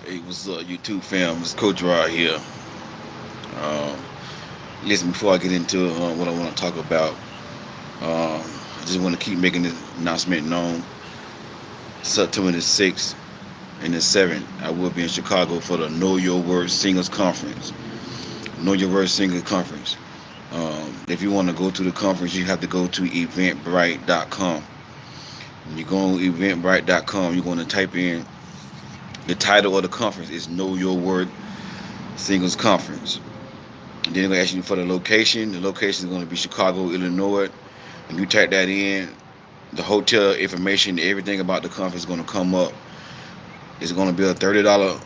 Hey, what's up, YouTube fam? It's Coach Rod here. Um, Listen, before I get into what I want to talk about, I just want to keep making this announcement known. September the 6th and the 7th, I will be in Chicago for the Know Your Word Singers Conference. Know Your Word Singers Conference. If you want to go to the conference, you have to go to eventbrite.com. When you go on eventbrite.com, you're going to type in the title of the conference is Know Your Word Singers Conference. And then they're gonna ask you for the location. The location is gonna be Chicago, Illinois. And you type that in, the hotel information, everything about the conference is gonna come up. It's gonna be a $30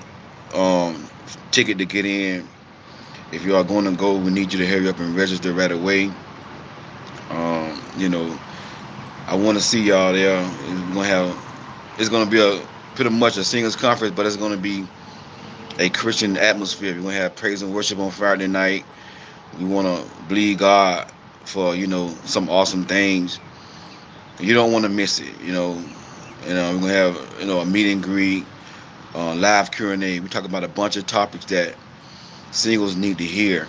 um, ticket to get in. If you are going to go, we need you to hurry up and register right away. Um, you know, I want to see y'all there. It's gonna be a pretty much a singles conference, but it's gonna be a Christian atmosphere. We're gonna have praise and worship on Friday night. We want to believe God for some awesome things. You don't want to miss it. We're gonna have a meet and greet, live Q&A. We talk about a bunch of topics that singles need to hear.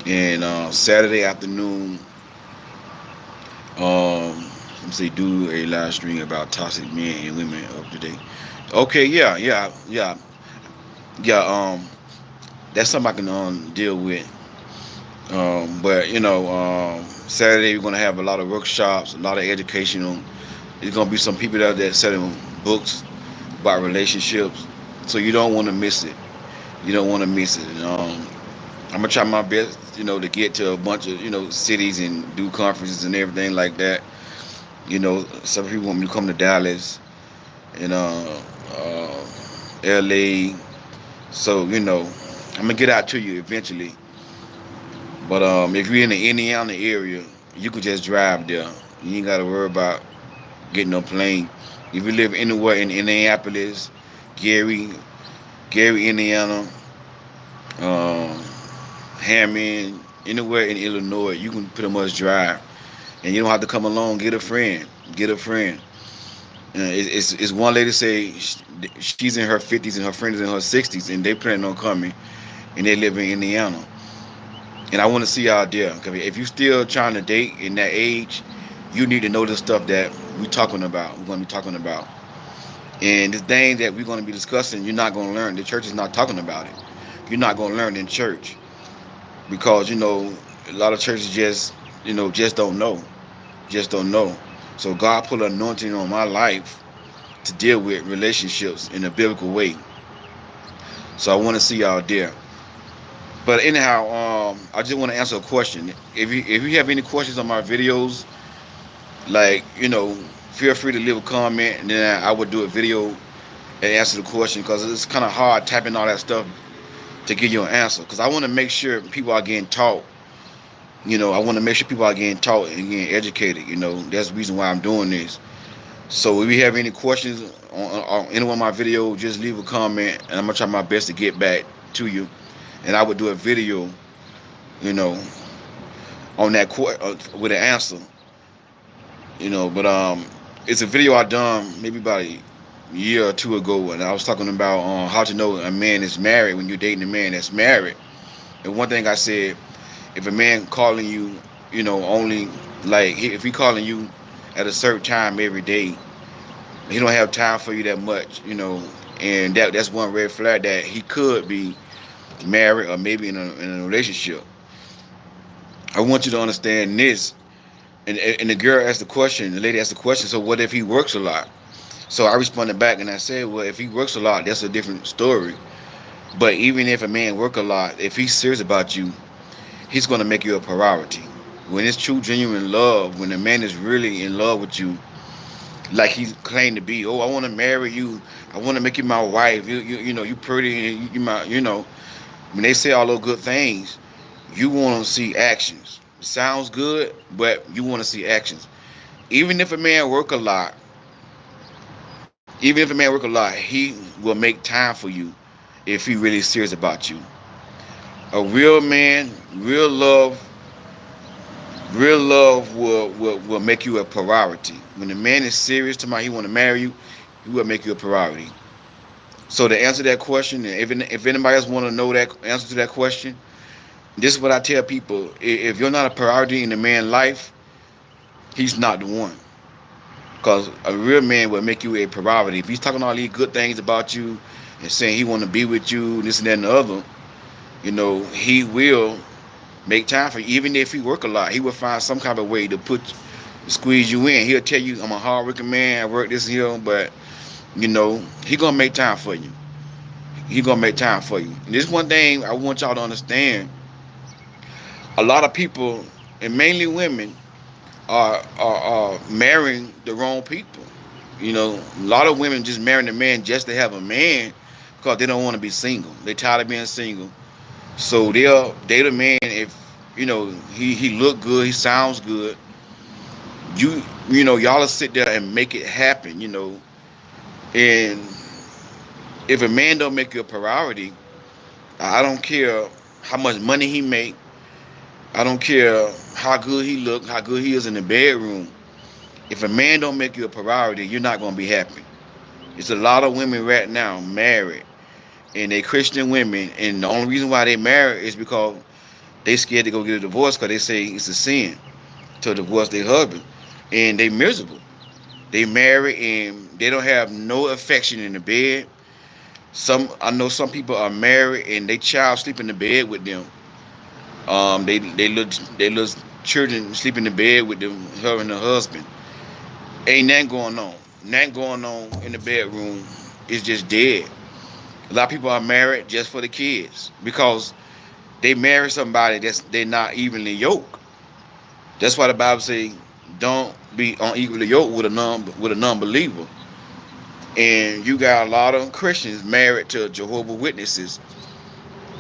And Saturday afternoon, let me say, do a live stream about toxic men and women of today. Okay, yeah. That's something I can deal with. But Saturday we're gonna have a lot of workshops, a lot of educational. There's gonna be some people out there selling books about relationships, so you don't want to miss it. You don't want to miss it. I'm gonna try my best, to get to a bunch of cities and do conferences and everything like that. Some people want me to come to Dallas and LA, so I'm gonna get out to you eventually. But if you're in the Indiana area, you could just drive there. You ain't got to worry about getting no plane. If you live anywhere in Indianapolis, Gary, Gary, Indiana, um, Hammond, anywhere in Illinois, you can pretty much drive, and you don't have to come along. Get a friend. Get a friend. It's one lady say she's in her 50s and her friend is in her 60s, and they planning on coming, and they live in Indiana. And I want to see y'all there. 'Cause if you still trying to date in that age, you need to know the stuff that we talking about. We're gonna be talking about, and the thing that we're gonna be discussing, you're not gonna learn. The church is not talking about it. You're not gonna learn in church because a lot of churches just don't know, just don't know. So God put an anointing on my life to deal with relationships in a biblical way. So I want to see y'all there. But anyhow, I just want to answer a question. If you have any questions on my videos, like feel free to leave a comment, and then I would do a video and answer the question because it's kind of hard typing all that stuff to give you an answer. Because I want to make sure people are getting taught. I want to make sure people are getting taught and getting educated. That's the reason why I'm doing this. So if you have any questions on any one of my videos, just leave a comment, and I'm gonna try my best to get back to you. And I would do a video, you know, on that with an answer, But it's a video I done maybe about a year or two ago, and I was talking about how to know a man is married when you're dating a man that's married. And one thing I said, if a man calling you, only like if he calling you at a certain time every day, he don't have time for you that much, and that's one red flag that he could be married or maybe in a relationship. I want you to understand this. And the girl asked the question, the lady asked the question, so what if he works a lot? So I responded back and I said, well, if he works a lot, that's a different story. But even if a man work a lot, if he's serious about you, he's going to make you a priority. When it's true, genuine love, when a man is really in love with you, like he claimed to be, oh, I want to marry you, I want to make you my wife, you pretty, and you my, when they say all those good things, you want to see actions. It sounds good, but you want to see actions. Even if a man work a lot, he will make time for you if he really serious about you. A real man, real love will make you a priority. When a man is serious to my he want to marry you, he will make you a priority. So to answer that question, and if anybody else want to know that answer to that question, this is what I tell people: if you're not a priority in a man's life, he's not the one. Because a real man will make you a priority. If he's talking all these good things about you and saying he want to be with you, this and that and the other, he will make time for you. Even if he work a lot, he will find some kind of way to squeeze you in. He'll tell you, I'm a hard working man, I work this here, but he gonna make time for you. He gonna make time for you. And this one thing I want y'all to understand: a lot of people, and mainly women, are marrying the wrong people. A lot of women just marrying a man just to have a man because they don't want to be single. They tired of being single, so they'll date a man if he look good, he sounds good. Y'all will sit there and make it happen. And if a man don't make you a priority, I don't care how much money he make. I don't care how good he look, how good he is in the bedroom. If a man don't make you a priority, you're not gonna be happy. It's a lot of women right now married, and they Christian women, and the only reason why they married is because they scared to go get a divorce because they say it's a sin to divorce their husband, and they miserable. They married and they don't have no affection in the bed. I know some people are married and they child sleep in the bed with them. They little children sleep in the bed with them, her and her husband. Ain't nothing going on. Nothing going on in the bedroom. It's just dead. A lot of people are married just for the kids because they marry somebody that's they're not evenly yoked. That's why the Bible say, "Don't be unequally yoked with a non-believer." And you got a lot of Christians married to Jehovah's Witnesses,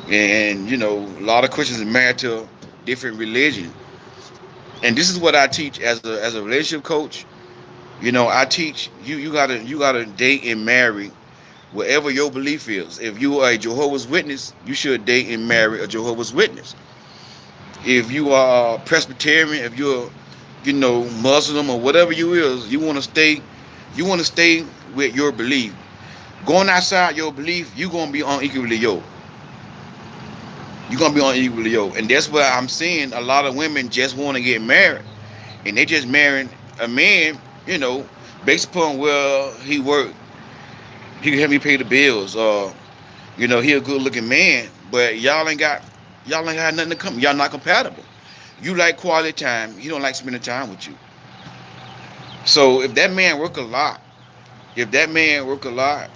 and a lot of Christians are married to different religions. And this is what I teach as a relationship coach. I teach you gotta date and marry whatever your belief is. If you are a Jehovah's Witness, you should date and marry a Jehovah's Witness. If you are Presbyterian, if you're Muslim or whatever you is, you want to stay with your belief. Going outside your belief, you're gonna be unequally yoked. You're gonna be unequally yoked, and that's why I'm seeing a lot of women just want to get married, and they just marrying a man, based upon where he worked. He can help me pay the bills, or he a good looking man, but y'all ain't got nothing to come. Y'all not compatible. You like quality time. He don't like spending time with you. So if that man work a lot, if that man work a lot,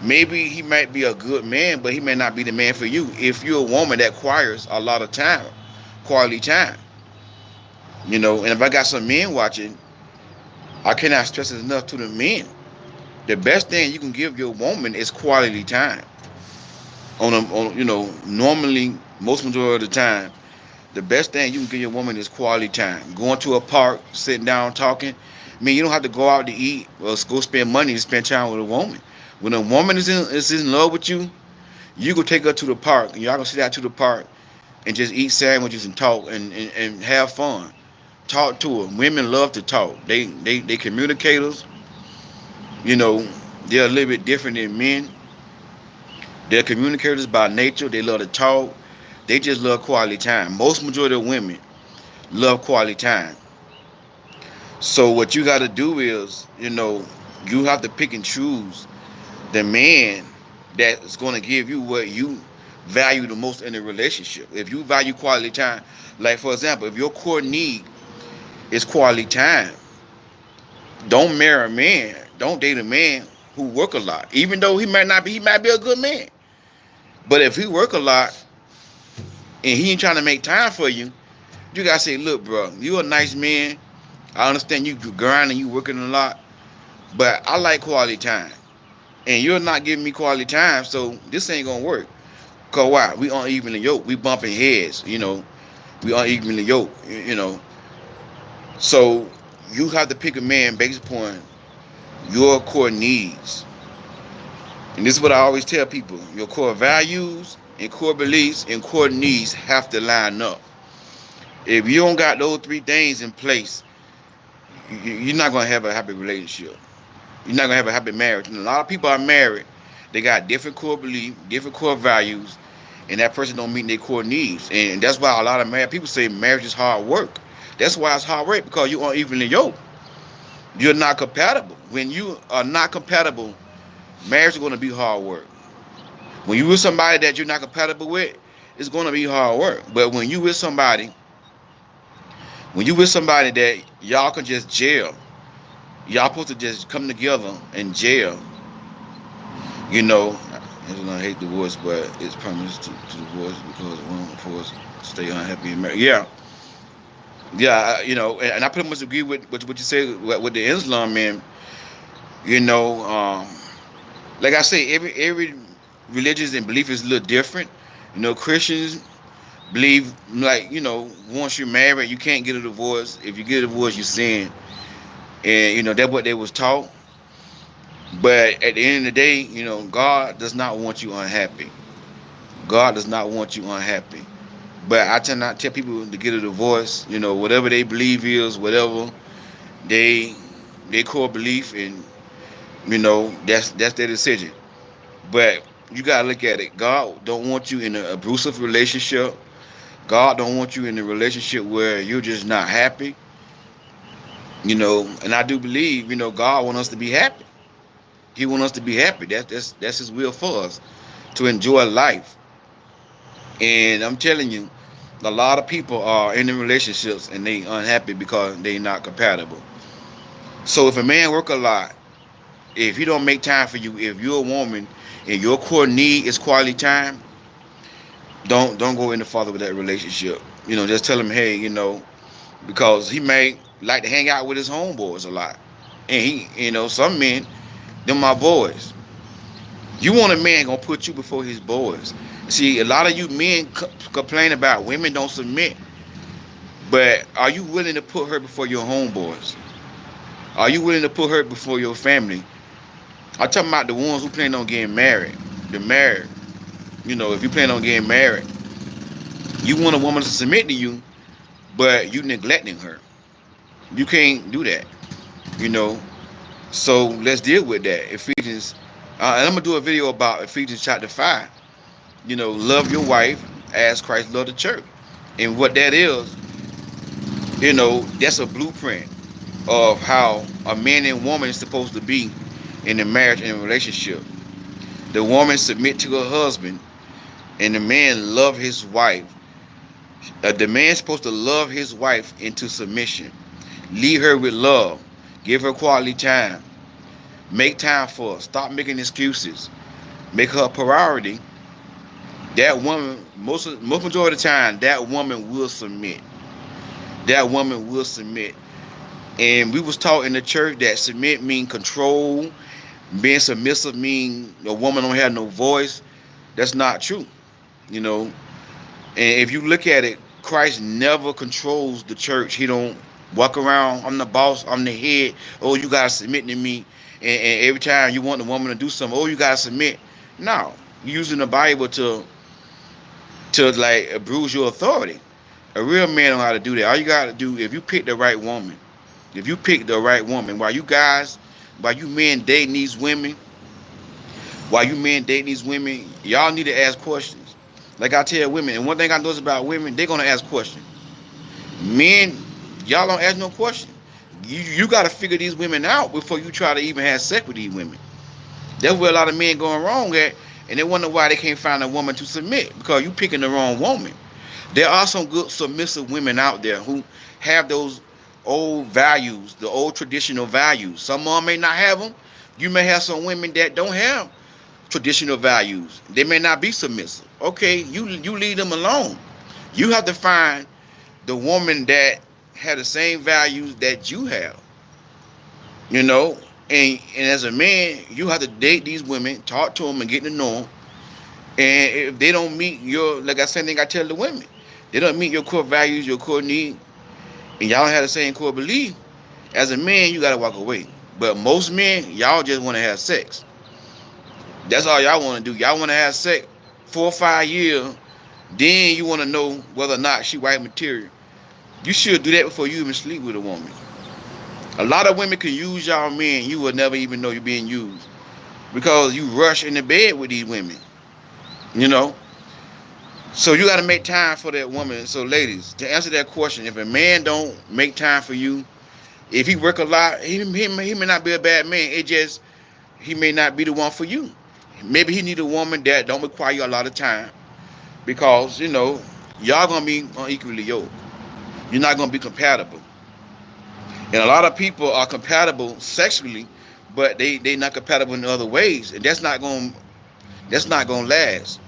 maybe he might be a good man, but he may not be the man for you. If you're a woman that requires a lot of time, quality time, and if I got some men watching, I cannot stress it enough to the men. The best thing you can give your woman is quality time. Normally, most majority of the time, the best thing you can give your woman is quality time. Going to a park, sitting down, talking. I mean, you don't have to go out to eat or go spend money to spend time with a woman. When a woman is in love with you, you go take her to the park, and y'all gonna sit out to the park and just eat sandwiches and talk and have fun. Talk to her. Women love to talk. They communicators. You know, they're a little bit different than men. They're communicators by nature. They love to talk. They just love quality time. Most majority of women love quality time. So what you got to do is, you have to pick and choose the man that's going to give you what you value the most in a relationship. If you value quality time, like for example, if your core need is quality time, don't marry a man. Don't date a man who work a lot. Even though he might be a good man. But if he work a lot and he ain't trying to make time for you, you gotta say, look, bro, you a nice man. I understand you grinding, you working a lot, but I like quality time. And you're not giving me quality time, so this ain't gonna work. Cause why? We unevenly yoked. We bumping heads, We unevenly yoked. So you have to pick a man based upon your core needs. And this is what I always tell people. Your core values and core beliefs and core needs have to line up. If you don't got those three things in place, you're not gonna have a happy relationship. You're not gonna have a happy marriage. And a lot of people are married They got different core beliefs, different core values, and that person don't meet their core needs. And that's why a lot of married people say marriage is hard work. That's why it's hard work, because you aren't evenly yoked. You're not compatible. When you are not compatible, marriage is going to be hard work. When you with somebody that you're not compatible with, it's going to be hard work. But when you with somebody that y'all can just jail, y'all supposed to just come together and jail. You know, I hate divorce, but it's promised to divorce because one force stay unhappy in marriage. Yeah, yeah, and I pretty much agree with what you say with the Islam, man. You know, like I say, every religion and belief is a little different. Christians believe, like, once you're married, you can't get a divorce. If you get a divorce, you sin, and that's what they was taught. But at the end of the day, God does not want you unhappy. God does not want you unhappy. But I tend not to tell people to get a divorce. Whatever they believe is, whatever they their core belief, and that's their decision. But you gotta look at it. God don't want you in an abusive relationship. God don't want you in a relationship where you're just not happy. And I do believe, God wants us to be happy. He wants us to be happy. That's His will for us, to enjoy life. And I'm telling you, a lot of people are in the relationships and they unhappy because they not compatible. So if a man work a lot, if he don't make time for you, if you're a woman and your core need is quality time, don't go any farther with that relationship. Just tell him, hey, because he may like to hang out with his homeboys a lot. And some men, them my boys. You want a man gonna put you before his boys. See, a lot of you men complain about women don't submit, but are you willing to put her before your homeboys? Are you willing to put her before your family? I'm talking about the ones who plan on getting married. The married. If you plan on getting married, you want a woman to submit to you, but you neglecting her. You can't do that. You know. So let's deal with that. Ephesians, and I'm gonna do a video about Ephesians chapter 5. Love your wife as Christ loved the church, and what that is, that's a blueprint of how a man and woman is supposed to be in a marriage and a relationship. The woman submit to her husband, and the man love his wife. The man's supposed to love his wife into submission, lead her with love, give her quality time, make time for her, stop making excuses, make her a priority. That woman, most majority of the time, that woman will submit. That woman will submit. And we was taught in the church that submit mean control. Being submissive mean a woman don't have no voice. That's not true. You know. And if you look at it, Christ never controls the church. He don't walk around, I'm the boss, I'm the head. Oh, you gotta submit to me. And every time you want the woman to do something, oh, you gotta submit. No. You're using the Bible to like abuse your authority. A real man know how to do that. All you gotta do, if you pick the right woman, while you men dating these women, y'all need to ask questions. Like I tell women, and one thing I notice about women, they're gonna ask questions. Men, y'all don't ask no question. You gotta figure these women out before you try to even have sex with these women. That's where a lot of men going wrong at, and they wonder why they can't find a woman to submit, because you picking the wrong woman. There are some good submissive women out there who have those old values, the old traditional values. Some of them may not have them. You may have some women that don't have traditional values. They may not be submissive. Okay, you leave them alone. You have to find the woman that have the same values that you have. You know, and as a man, you have to date these women, talk to them, and get to know them. And if they don't meet your, like I said, thing I tell the women, they don't meet your core values, your core need, and y'all don't have the same core belief. As a man, you gotta walk away. But most men, y'all just want to have sex. That's all y'all want to do. Y'all want to have sex 4 or 5 years. Then you want to know whether or not she white material. You should do that before you even sleep with a woman. A lot of women can use y'all men. You will never even know you're being used. because you rush into bed with these women, you know. So you got to make time for that woman. So ladies, to answer that question, if a man don't make time for you, if he work a lot, he may not be a bad man. It just he may not be the one for you. Maybe he need a woman that don't require you a lot of time because y'all gonna be unequally yoked. You're not gonna be compatible, and a lot of people are compatible sexually, but they not compatible in other ways, and that's not gonna last.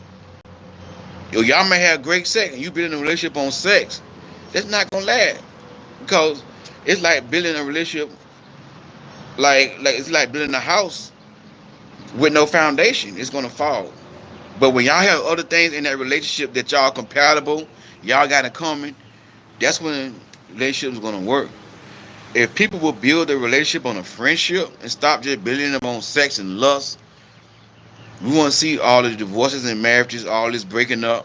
Y'all may have great sex, and you building a relationship on sex. That's not gonna last because it's like building a relationship, like it's like building a house with no foundation. It's gonna fall. But when y'all have other things in that relationship that y'all compatible, y'all got in common, that's when relationship is gonna work. If people will build a relationship on a friendship and stop just building them on sex and lust, we want to see all the divorces and marriages, all this breaking up,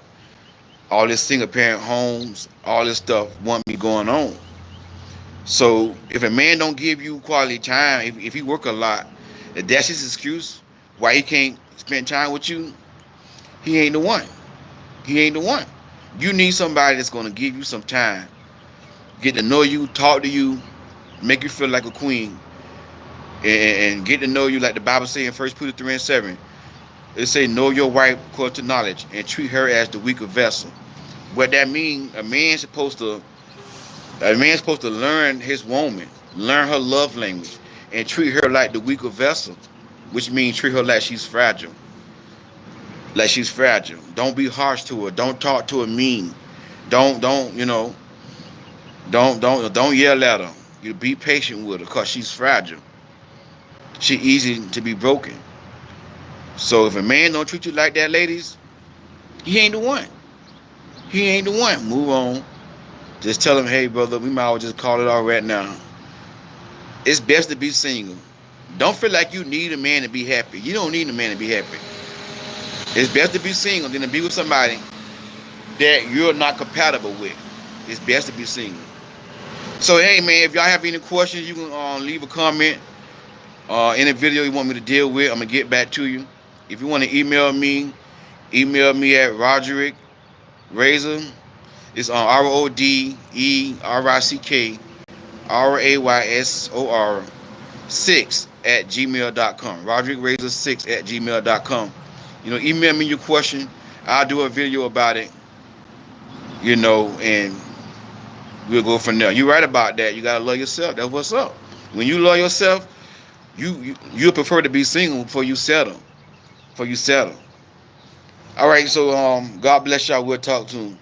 all this single parent homes, all this stuff won't be going on. So if a man don't give you quality time, if he work a lot, if that's his excuse why he can't spend time with you, he ain't the one. He ain't the one. You need somebody that's gonna give you some time, get to know you, talk to you, make you feel like a queen, and get to know you like the Bible says in 1 Peter 3:7. It say, know your wife according to knowledge and treat her as the weaker vessel. What that means, a man's supposed to learn his woman, learn her love language, and treat her like the weaker vessel, which means treat her like she's fragile. Like she's fragile. Don't be harsh to her. Don't talk to her mean. Don't don't yell at her. You be patient with her because she's fragile. She easy to be broken. So if a man don't treat you like that, ladies, he ain't the one. He ain't the one. Move on. Just tell him, hey brother, we might as well just call it all right now. It's best to be single. Don't feel like you need a man to be happy. You don't need a man to be happy. It's best to be single than to be with somebody that you're not compatible with. It's best to be single. So hey man, if y'all have any questions, you can leave a comment. Any video you want me to deal with, I'm gonna get back to you. If you want to email me at Roderick Razor. It's on RODERICK 6 at gmail.com. Roderick Razor 6 at gmail.com. Email me your question. I'll do a video about it. And we'll go from there. You're right about that. You gotta love yourself. That's what's up. When you love yourself, you prefer to be single before you settle. Before you settle. All right. So God bless y'all. We'll talk soon.